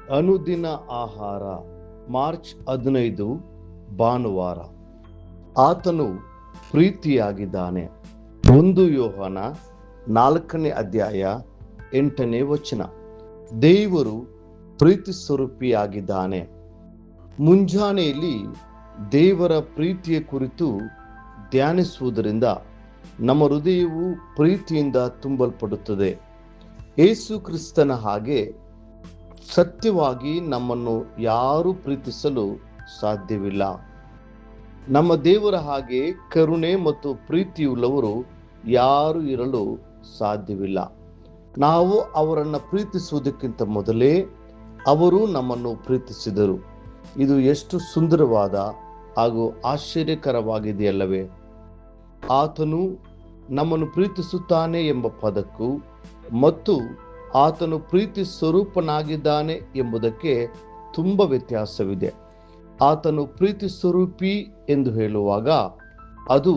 ಅನುದಿನ ಆಹಾರ ಮಾರ್ಚ್ 15 ಭಾನುವಾರ. ಆತನು ಪ್ರೀತಿಯಾಗಿದ್ದಾನೆ. 1 ಯೋಹಾನ 4ನೇ ಅಧ್ಯಾಯ 8ನೇ ವಚನ. ದೇವರು ಪ್ರೀತಿ ಸ್ವರೂಪಿಯಾಗಿದ್ದಾನೆ. ಮುಂಜಾನೆಯಲ್ಲಿ ದೇವರ ಪ್ರೀತಿಯ ಕುರಿತು ಧ್ಯಾನಿಸುವುದರಿಂದ ನಮ್ಮ ಹೃದಯವು ಪ್ರೀತಿಯಿಂದ ತುಂಬಲ್ಪಡುತ್ತದೆ. ಯೇಸು ಕ್ರಿಸ್ತನ ಹಾಗೆ ಸತ್ಯವಾಗಿ ನಮ್ಮನ್ನು ಯಾರೂ ಪ್ರೀತಿಸಲು ಸಾಧ್ಯವಿಲ್ಲ. ನಮ್ಮ ದೇವರ ಹಾಗೆ ಕರುಣೆ ಮತ್ತು ಪ್ರೀತಿಯುಳ್ಳವರು ಯಾರು ಇರಲು ಸಾಧ್ಯವಿಲ್ಲ. ನಾವು ಅವರನ್ನು ಪ್ರೀತಿಸುವುದಕ್ಕಿಂತ ಮೊದಲೇ ಅವರು ನಮ್ಮನ್ನು ಪ್ರೀತಿಸಿದರು. ಇದು ಎಷ್ಟು ಸುಂದರವಾದ ಹಾಗೂ ಆಶ್ಚರ್ಯಕರವಾಗಿದೆಯಲ್ಲವೇ? ಆತನು ನಮ್ಮನ್ನು ಪ್ರೀತಿಸುತ್ತಾನೆ ಎಂಬ ಪದಕ್ಕೂ ಮತ್ತು ಆತನು ಪ್ರೀತಿ ಸ್ವರೂಪನಾಗಿದ್ದಾನೆ ಎಂಬುದಕ್ಕೆ ತುಂಬ ವ್ಯತ್ಯಾಸವಿದೆ. ಆತನು ಪ್ರೀತಿ ಸ್ವರೂಪಿ ಎಂದು ಹೇಳುವಾಗ ಅದು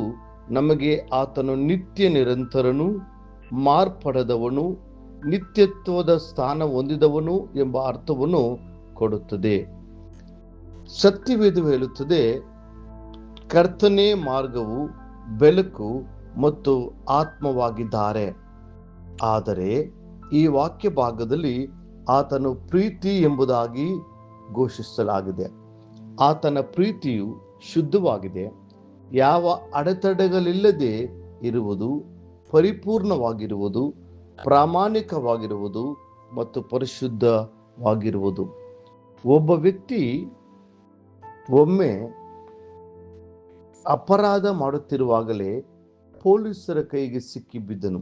ನಮಗೆ ಆತನು ನಿತ್ಯ ನಿರಂತರನು, ಮಾರ್ಪಡದವನು, ನಿತ್ಯತ್ವದ ಸ್ಥಾನ ಹೊಂದಿದವನು ಎಂಬ ಅರ್ಥವನ್ನು ಕೊಡುತ್ತದೆ. ಸತ್ಯವೇದವು ಹೇಳುತ್ತದೆ, ಕರ್ತನೇ ಮಾರ್ಗವು, ಬೆಳಕು ಮತ್ತು ಆತ್ಮವಾಗಿದ್ದಾರೆ. ಆದರೆ ಈ ವಾಕ್ಯ ಭಾಗದಲ್ಲಿ ಆತನು ಪ್ರೀತಿ ಎಂಬುದಾಗಿ ಘೋಷಿಸಲಾಗಿದೆ. ಆತನ ಪ್ರೀತಿಯು ಶುದ್ಧವಾಗಿದೆ, ಯಾವ ಅಡೆತಡೆಗಳಿಲ್ಲದೆ ಇರುವುದು, ಪರಿಪೂರ್ಣವಾಗಿರುವುದು, ಪ್ರಾಮಾಣಿಕವಾಗಿರುವುದು ಮತ್ತು ಪರಿಶುದ್ಧವಾಗಿರುವುದು. ಒಬ್ಬ ವ್ಯಕ್ತಿ ಒಮ್ಮೆ ಅಪರಾಧ ಮಾಡುತ್ತಿರುವಾಗಲೇ ಪೊಲೀಸರ ಕೈಗೆ ಸಿಕ್ಕಿ ಬಿದ್ದನು.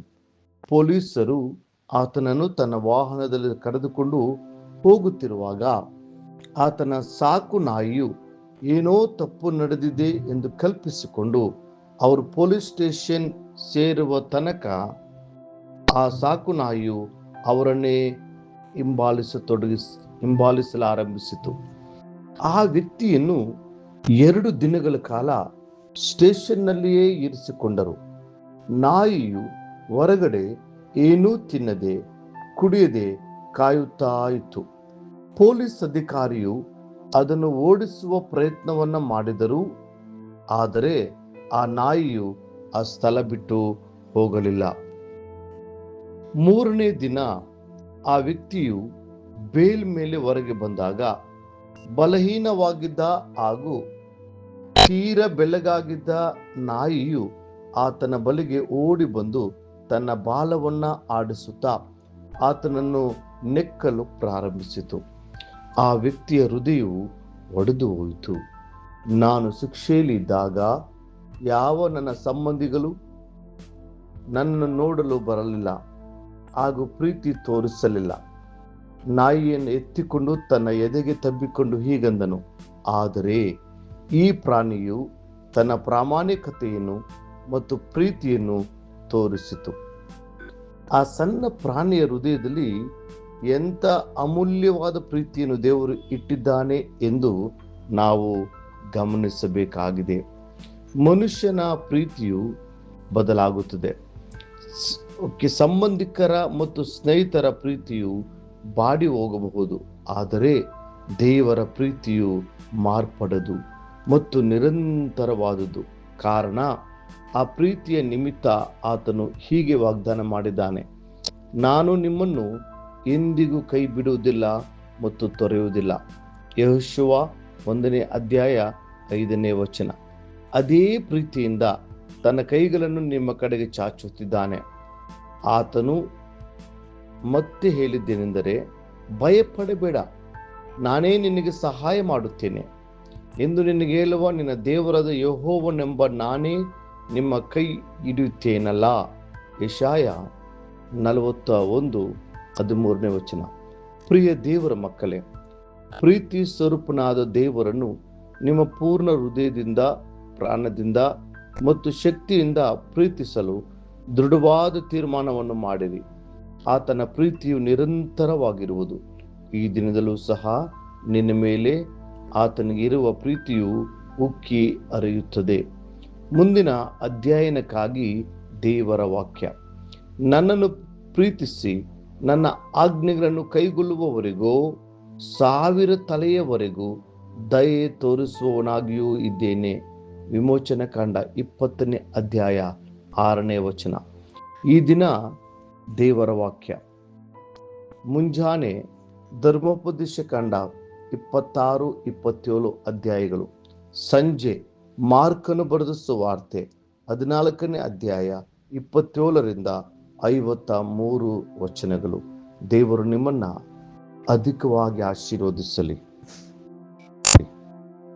ಪೊಲೀಸರು ಆತನನ್ನು ತನ್ನ ವಾಹನದಲ್ಲಿ ಕರೆದುಕೊಂಡು ಹೋಗುತ್ತಿರುವಾಗ ಆತನ ಸಾಕು ನಾಯಿಯು ಏನೋ ತಪ್ಪು ನಡೆದಿದೆ ಎಂದು ಕಲ್ಪಿಸಿಕೊಂಡು ಅವರು ಪೊಲೀಸ್ ಸ್ಟೇಷನ್ ಸೇರುವ ತನಕ ಆ ಸಾಕು ನಾಯಿಯು ಅವರನ್ನೇ ಹಿಂಬಾಲಿಸಲಾರಂಭಿಸಿತು. ಆ ವ್ಯಕ್ತಿಯನ್ನು 2 ದಿನಗಳ ಕಾಲ ಸ್ಟೇಷನ್ನಲ್ಲಿಯೇ ಇರಿಸಿಕೊಂಡರು. ನಾಯಿಯು ಹೊರಗಡೆ ಏನೂ ತಿನ್ನದೆ ಕುಡಿಯದೆ ಕಾಯುತ್ತಾ ಇತ್ತು. ಪೊಲೀಸ್ ಅಧಿಕಾರಿಯು ಅದನ್ನು ಓಡಿಸುವ ಪ್ರಯತ್ನವನ್ನ ಮಾಡಿದರು. ಆದರೆ ಆ ನಾಯಿಯು ಆ ಸ್ಥಳ ಬಿಟ್ಟು ಹೋಗಲಿಲ್ಲ. 3ನೇ ದಿನ ಆ ವ್ಯಕ್ತಿಯು ಬೇಲ್ ಮೇಲೆ ಹೊರಗೆ ಬಂದಾಗ ಬಲಹೀನವಾಗಿದ್ದ ಹಾಗೂ ತೀರ ಬೆಳ್ಳಗಾಗಿದ್ದ ನಾಯಿಯು ಆತನ ಬಳಿಗೆ ಓಡಿ ಬಂದು ತನ್ನ ಬಾಲವನ್ನ ಆಡಿಸುತ್ತಾ ಆತನನ್ನು ನೆಕ್ಕಲು ಪ್ರಾರಂಭಿಸಿತು. ಆ ವ್ಯಕ್ತಿಯ ಹೃದಯವು ಒಡೆದು ಹೋಯಿತು. ನಾನು ಶಿಕ್ಷೆಯಲ್ಲಿ ಇದ್ದಾಗ ಯಾವ ನನ್ನ ಸಂಬಂಧಿಗಳು ನನ್ನನ್ನು ನೋಡಲು ಬರಲಿಲ್ಲ ಹಾಗೂ ಪ್ರೀತಿ ತೋರಿಸಲಿಲ್ಲ. ನಾಯಿಯನ್ನು ಎತ್ತಿಕೊಂಡು ತನ್ನ ಎದೆಗೆ ತಬ್ಬಿಕೊಂಡು ಹೀಗಂದನು, ಆದರೆ ಈ ಪ್ರಾಣಿಯು ತನ್ನ ಪ್ರಾಮಾಣಿಕತೆಯನ್ನು ಮತ್ತು ಪ್ರೀತಿಯನ್ನು ತೋರಿಸಿತು. ಆ ಸಣ್ಣ ಪ್ರಾಣಿಯ ಹೃದಯದಲ್ಲಿ ಎಂಥ ಅಮೂಲ್ಯವಾದ ಪ್ರೀತಿಯನ್ನು ದೇವರು ಇಟ್ಟಿದ್ದಾನೆ ಎಂದು ನಾವು ಗಮನಿಸಬೇಕಾಗಿದೆ. ಮನುಷ್ಯನ ಪ್ರೀತಿಯು ಬದಲಾಗುತ್ತದೆ. ಸಂಬಂಧಿಕರ ಮತ್ತು ಸ್ನೇಹಿತರ ಪ್ರೀತಿಯು ಬಾಡಿ ಹೋಗಬಹುದು, ಆದರೆ ದೇವರ ಪ್ರೀತಿಯು ಮಾರ್ಪಡದು ಮತ್ತು ನಿರಂತರವಾದುದು. ಕಾರಣ ಆ ಪ್ರೀತಿಯ ನಿಮಿತ್ತ ಆತನು ಹೀಗೆ ವಾಗ್ದಾನ ಮಾಡಿದ್ದಾನೆ, ನಾನು ನಿಮ್ಮನ್ನು ಎಂದಿಗೂ ಕೈ ಬಿಡುವುದಿಲ್ಲ ಮತ್ತು ತೊರೆಯುವುದಿಲ್ಲ. ಯೆಹೋಶುವ 1ನೇ ಅಧ್ಯಾಯ 5ನೇ ವಚನ. ಅದೇ ಪ್ರೀತಿಯಿಂದ ತನ್ನ ಕೈಗಳನ್ನು ನಿಮ್ಮ ಕಡೆಗೆ ಚಾಚುತ್ತಿದ್ದಾನೆ. ಆತನು ಮತ್ತೆ ಹೇಳಿದ್ದೇನೆಂದರೆ, ಭಯಪಡಬೇಡ, ನಾನೇ ನಿನಗೆ ಸಹಾಯ ಮಾಡುತ್ತೇನೆ ಎಂದು ನಿನಗೆ ಹೇಳುವ ನಿನ್ನ ದೇವರಾದ ಯೆಹೋವನೆಂಬ ನಾನೇ ನಿಮ್ಮ ಕೈ ಹಿಡಿಯುತ್ತೇನಲ್ಲ. ಯೆಶಾಯ 41:13ನೇ ವಚನ. ಪ್ರಿಯ ದೇವರ ಮಕ್ಕಳೇ, ಪ್ರೀತಿ ಸ್ವರೂಪನಾದ ದೇವರನ್ನು ನಿಮ್ಮ ಪೂರ್ಣ ಹೃದಯದಿಂದ, ಪ್ರಾಣದಿಂದ ಮತ್ತು ಶಕ್ತಿಯಿಂದ ಪ್ರೀತಿಸಲು ದೃಢವಾದ ತೀರ್ಮಾನವನ್ನು ಮಾಡಿರಿ. ಆತನ ಪ್ರೀತಿಯು ನಿರಂತರವಾಗಿರುವುದು. ಈ ದಿನದಲ್ಲೂ ಸಹ ನಿನ್ನ ಮೇಲೆ ಆತನಿಗೆ ಇರುವ ಪ್ರೀತಿಯು ಉಕ್ಕಿ ಹರಿಯುತ್ತದೆ. ಮುಂದಿನ ಅಧ್ಯಯನಕ್ಕಾಗಿ ದೇವರ ವಾಕ್ಯ. ನನ್ನನ್ನು ಪ್ರೀತಿಸಿ ನನ್ನ ಆಜ್ಞೆಗಳನ್ನು ಕೈಗೊಳ್ಳುವವರಿಗೋ 1000 ತಲೆಯವರೆಗೂ ದಯೆ ತೋರಿಸುವವನಾಗಿಯೂ ಇದ್ದೇನೆ. ವಿಮೋಚನ ಕಾಂಡ 20ನೇ ಅಧ್ಯಾಯ 6ನೇ ವಚನ. ಈ ದಿನ ದೇವರ ವಾಕ್ಯ. ಮುಂಜಾನೆ ಧರ್ಮೋಪದೇಶ ಕಾಂಡ 26-27 ಅಧ್ಯಾಯಗಳು. ಸಂಜೆ ಮಾರ್ಕನು ಬರೆದ ಸುವಾರ್ತೆ 14ನೇ ಅಧ್ಯಾಯ 27ರಿಂದ 53 ವಚನಗಳು. ದೇವರು ನಿಮ್ಮನ್ನ ಅಧಿಕವಾಗಿ ಆಶೀರ್ವದಿಸಲಿ.